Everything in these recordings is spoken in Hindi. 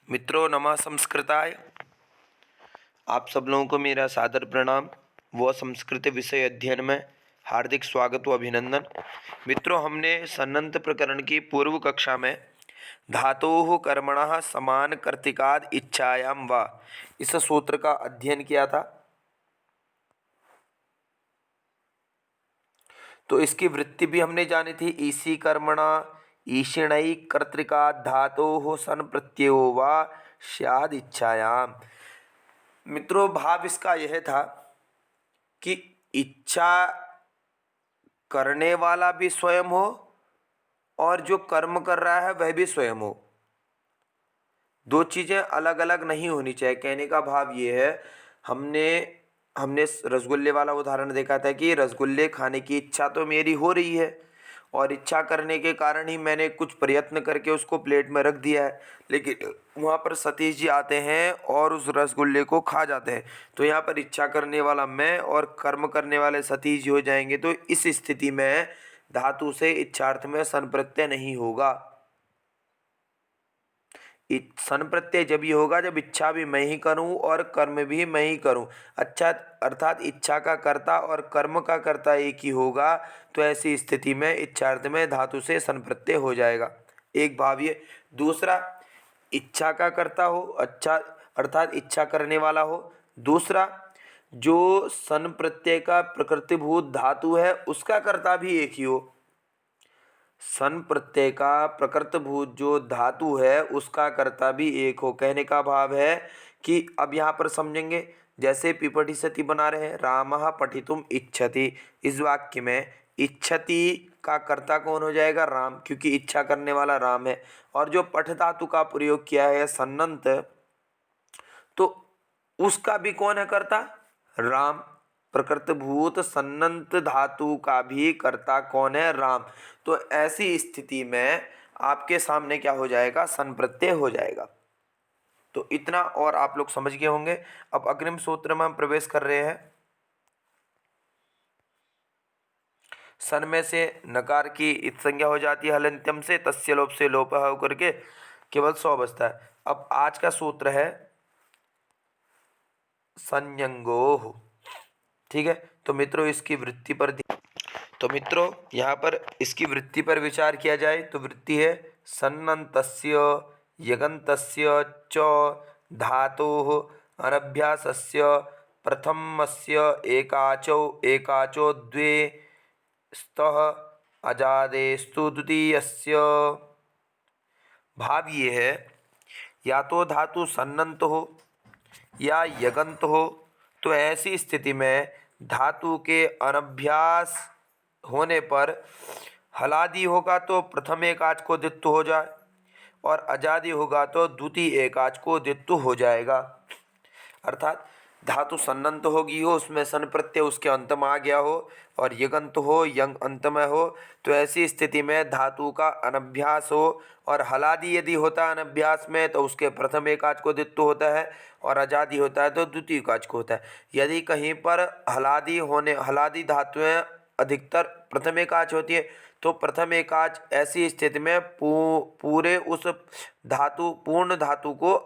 मित्रों नमः संस्कृताय। आप सब लोगों को मेरा सादर प्रणाम व संस्कृत विषय अध्ययन में हार्दिक स्वागत व अभिनंदन। मित्रों, हमने सन्नंत प्रकरण की पूर्व कक्षा में धातोः कर्मणः समान कर्तिकाद इच्छायां वा इस सूत्र का अध्ययन किया था। तो इसकी वृत्ति भी हमने जानी थी। ईसी कर्मणा ईशिणै कर्तृका धातोः सन प्रत्ययो वा स्याद इच्छायाम। मित्रों, भाव इसका यह था कि इच्छा करने वाला भी स्वयं हो और जो कर्म कर रहा है वह भी स्वयं हो। दो चीजें अलग अलग नहीं होनी चाहिए। कहने का भाव ये है, हमने हमने रसगुल्ले वाला उदाहरण देखा था कि रसगुल्ले खाने की इच्छा तो मेरी हो रही है और इच्छा करने के कारण ही मैंने कुछ प्रयत्न करके उसको प्लेट में रख दिया है, लेकिन वहाँ पर सतीश जी आते हैं और उस रसगुल्ले को खा जाते हैं। तो यहाँ पर इच्छा करने वाला मैं और कर्म करने वाले सतीश जी हो जाएंगे। तो इस स्थिति में धातु से इच्छार्थ में सन प्रत्यय नहीं होगा। सन प्रत्यय जब ये होगा जब इच्छा भी मैं ही करूं और कर्म भी मैं ही करूं। अच्छा, अर्थात इच्छा का कर्ता और कर्म का कर्ता एक ही होगा। तो ऐसी स्थिति में इच्छार्थ में धातु से सन प्रत्यय हो जाएगा। एक भाव ये। दूसरा, इच्छा का कर्ता हो, अच्छा अर्थात इच्छा करने वाला हो। दूसरा, जो सन प्रत्यय का प्रकृतिभूत धातु है उसका कर्ता भी एक ही हो। सन प्रत्यय का प्रकृतभूत जो धातु है उसका कर्ता भी एक हो। कहने का भाव है कि अब यहाँ पर समझेंगे, जैसे पिपठी सती बना रहे हैं, रामः पठितुम इच्छति। इस वाक्य में इच्छति का कर्ता कौन हो जाएगा? राम, क्योंकि इच्छा करने वाला राम है। और जो पठ धातु का प्रयोग किया है सन्नंत, तो उसका भी कौन है कर्ता? राम। प्रकृतभूत सन्नंत धातु का भी कर्ता कौन है? राम। तो ऐसी स्थिति में आपके सामने क्या हो जाएगा? सन प्रत्यय हो जाएगा। तो इतना और आप लोग समझ गए होंगे। अब अग्रिम सूत्र में हम प्रवेश कर रहे हैं। सन में से नकार की इत संज्ञा हो जाती है हलंत्यम से, तस्य लोप से लोप होकर के केवल सौ बचता है। अब आज का सूत्र है संयंगोः। ठीक है। तो मित्रों, इसकी वृत्ति पर यहाँ पर इसकी वृत्ति पर विचार किया जाए तो वृत्ति है सन्नन्तस्य यगन्तस्य च धातोः अनभ्यासस्य प्रथमस्य एकाचो द्वे स्तः अजादेस्तु द्वितीयस्य। भाव ये है, या तो धातु सन्नंत हो या यगंत हो, तो ऐसी स्थिति में धातु के अनभ्यास होने पर हलादि होगा तो प्रथम एकाच को द्वित्व हो जाए और अजादि होगा तो द्वितीय एकाच को द्वित्व हो जाएगा। अर्थात धातु सन्नंत होगी हो, उसमें सन प्रत्यय उसके अंत में आ गया हो, और यगंत हो यंग अंत में हो, तो ऐसी स्थिति में धातु का अनभ्यास हो और हलादि यदि होता है अनभ्यास में तो उसके प्रथम एकाच को द्वित्व होता है और अजादि होता है तो द्वितीय एकाच को होता है। यदि कहीं पर हलादि धातुएं अधिकतर प्रथम एकाच होती है तो प्रथम एकाच ऐसी स्थिति में पूरे उस पूर्ण धातु को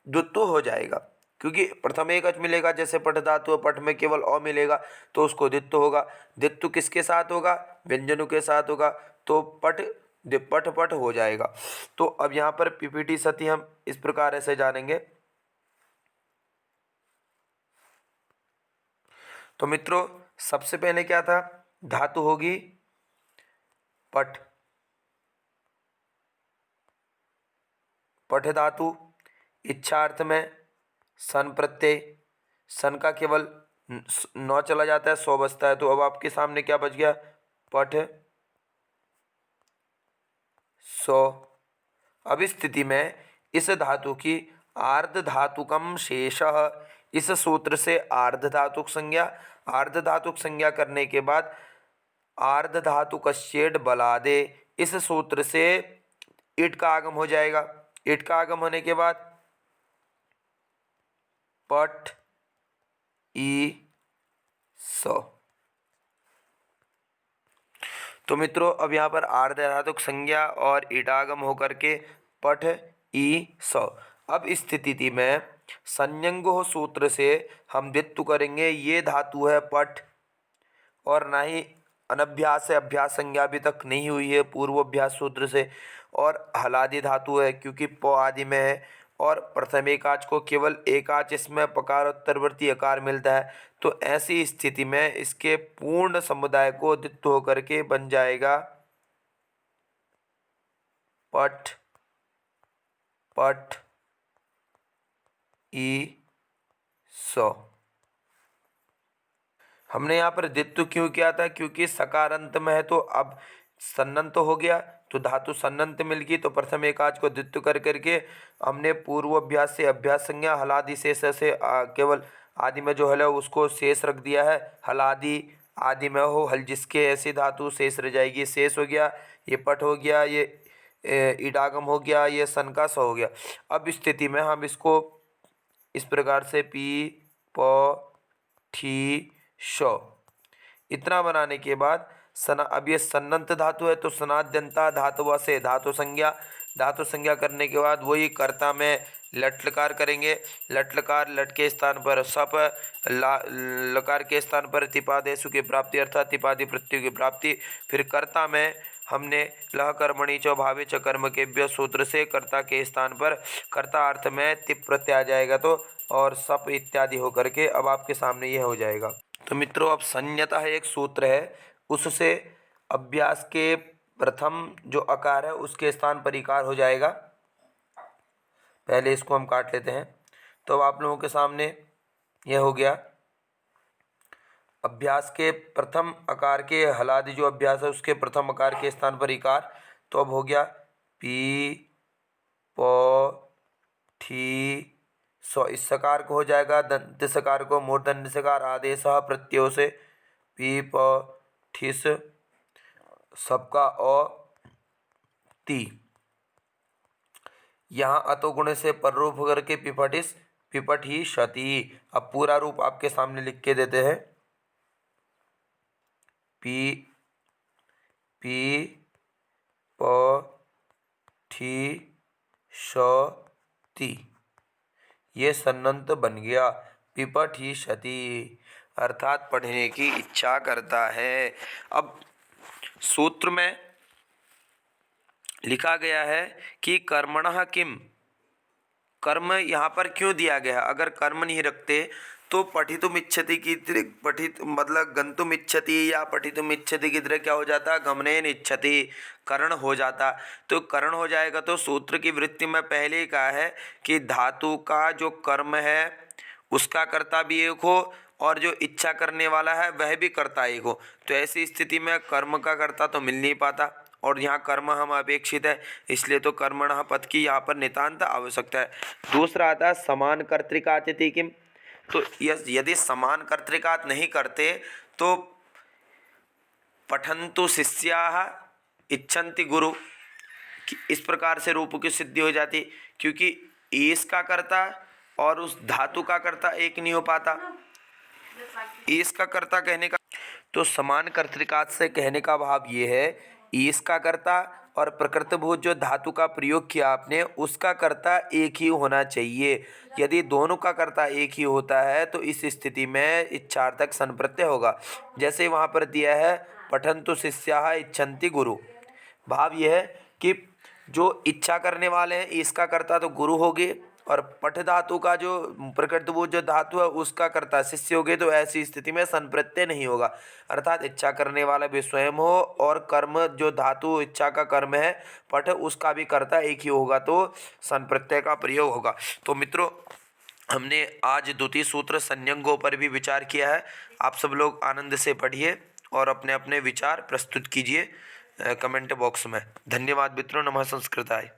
द्वित्व हो जाएगा, क्योंकि प्रथम एकच मिलेगा। जैसे पठ धातु, पठ में केवल अ मिलेगा तो उसको द्वित्व होगा। द्वित्व किसके साथ होगा? व्यंजनों के साथ होगा। तो पठ पठ पठ हो जाएगा। तो अब यहाँ पर पीपीटी सती हम इस प्रकार ऐसे जानेंगे। तो मित्रों, सबसे पहले क्या था? धातु होगी पठ। पठ धातु इच्छार्थ में सन प्रत्यय, सन का केवल 9 चला जाता है, 100 बचता है। तो अब आपके सामने क्या बच गया? पठ 100। अब इस स्थिति में इस धातु की आर्ध धातुकम शेषः, इस सूत्र से आर्ध धातुक संज्ञा करने के बाद आर्ध धातुक शेड बलादे, इस सूत्र से इट का आगम हो जाएगा। इट का आगम होने के बाद पठ ई सौ। तो मित्रों, अब यहाँ पर आर्ध धातुक संज्ञा और ईटागम होकर के पठ ई सौ। अब इस स्थिति में संयंगो सूत्र से हम द्वित्व करेंगे। ये धातु है पठ, और ना ही अनभ्यास है, अभ्यास संज्ञा अभी तक नहीं हुई है पूर्व अभ्यास सूत्र से, और हलादि धातु है क्योंकि प आदि में है, और प्रथम एकाच को केवल एकाच इसमें पकार उत्तरवर्ती अकार मिलता है। तो ऐसी स्थिति में इसके पूर्ण समुदाय को द्वित्व होकर के बन जाएगा पठ, पठ ई सौ। हमने यहाँ पर द्वित्व क्यों किया था? क्योंकि सकारांत में है तो अब सन्नंत हो गया, तो धातु सन्नंत मिल गई, तो प्रथम एकाच को द्वित्व कर करके हमने पूर्व अभ्यास से अभ्यास संज्ञा हलादि शेष से केवल आदि में जो हल है उसको शेष रख दिया है। हलादि आदि में हो हल जिसके ऐसी धातु शेष रह जाएगी, शेष हो गया। ये पट हो गया, ये इडागम हो गया, ये सन का स हो गया। अब स्थिति में हम इसको इस प्रकार से पी प ठी श इतना बनाने के बाद सना, अब ये सन्नंत धातु है तो सनाद्यंता धातुवा से धातु संज्ञा करने के बाद वही कर्ता में लट लकार करेंगे। लट लकार, लट के स्थान पर सप, लकार के स्थान पर तिपादेशु की प्राप्ति अर्थात तिपादि प्रत्यय की प्राप्ति। फिर कर्ता में हमने लह कर्मणि च भावे च कर्म केभ्य सूत्र से कर्ता के स्थान पर कर्ता अर्थ में तिप प्रत्यय आ जाएगा, तो और सप इत्यादि होकर के अब आपके सामने ये हो जाएगा। तो मित्रों, अब संज्ञतः एक सूत्र है, उससे अभ्यास के प्रथम जो अकार है उसके स्थान पर इकार हो जाएगा। पहले इसको हम काट लेते हैं। तो अब आप लोगों के सामने यह हो गया अभ्यास के प्रथम अकार के हलादि जो अभ्यास है उसके प्रथम अकार के स्थान पर इकार। तो अब हो गया पी प ठी सौ, इस सकार को हो जाएगा दंत सकार को मूर्धन्य सकार आदेश प्रत्ययों से पी प ठिस सबका अ ती। यहाँ अतो गुण से पर रूप करके पिपठिस पिपट ही क्षति। अब पूरा रूप आपके सामने लिख के देते हैं। पी पी प ठी श ती, ये सन्नंत बन गया पिपठ ही क्षति, अर्थात पढ़ने की इच्छा करता है। अब सूत्र में लिखा गया है कि कर्मणः किम, कर्म यहाँ पर क्यों दिया गया? अगर कर्म नहीं रखते तो पठितुम इच्छति की पठित मतलब गंतुम इच्छति या पठितुम इच्छति की तरह क्या हो जाता? गमनेन इच्छति, करण हो जाता। तो करण हो जाएगा तो सूत्र की वृत्ति में पहले ही कहा है कि धातु का जो कर्म है उसका कर्ता भी एक हो और जो इच्छा करने वाला है वह भी कर्ता एक हो। तो ऐसी स्थिति में कर्म का कर्ता तो मिल नहीं पाता, और यहाँ कर्म हम अपेक्षित है, इसलिए तो कर्मणः पद की यहाँ पर नितांत आवश्यकता है। दूसरा आता है समान कर्तृकातिथि किम। तो यदि समान कर्तृकात नहीं करते तो पठन्तु शिष्याः इच्छन्ति गुरु, इस प्रकार से रूप की सिद्धि हो जाती, क्योंकि ईश का कर्ता और उस धातु का कर्ता एक नहीं हो पाता। ईश का कर्ता कहने का तो समान कर्तृकात से कहने का भाव ये है, ईश का कर्ता और प्रकृतिभूत जो धातु का प्रयोग किया आपने उसका कर्ता एक ही होना चाहिए। यदि दोनों का कर्ता एक ही होता है तो इस स्थिति में इच्छार्थक सन प्रत्यय होगा। जैसे वहाँ पर दिया है पठन्तु शिष्याः इच्छन्ति गुरु, भाव यह है कि जो इच्छा करने वाले हैं इसका कर्ता तो गुरु हो गए, और पठ धातु का जो प्रकृतिभूत जो धातु है उसका कर्ता शिष्य हो गए। तो ऐसी स्थिति में सन प्रत्यय नहीं होगा, अर्थात इच्छा करने वाला भी स्वयं हो और कर्म जो धातु इच्छा का कर्म है पठ उसका भी कर्ता एक ही होगा, तो सन प्रत्यय का प्रयोग होगा। तो मित्रों, हमने आज द्वितीय सूत्र संयंगों पर भी विचार किया है। आप सब लोग आनंद से पढ़िए और अपने अपने विचार प्रस्तुत कीजिए कमेंट बॉक्स में। धन्यवाद मित्रों। नमः संस्कृताय।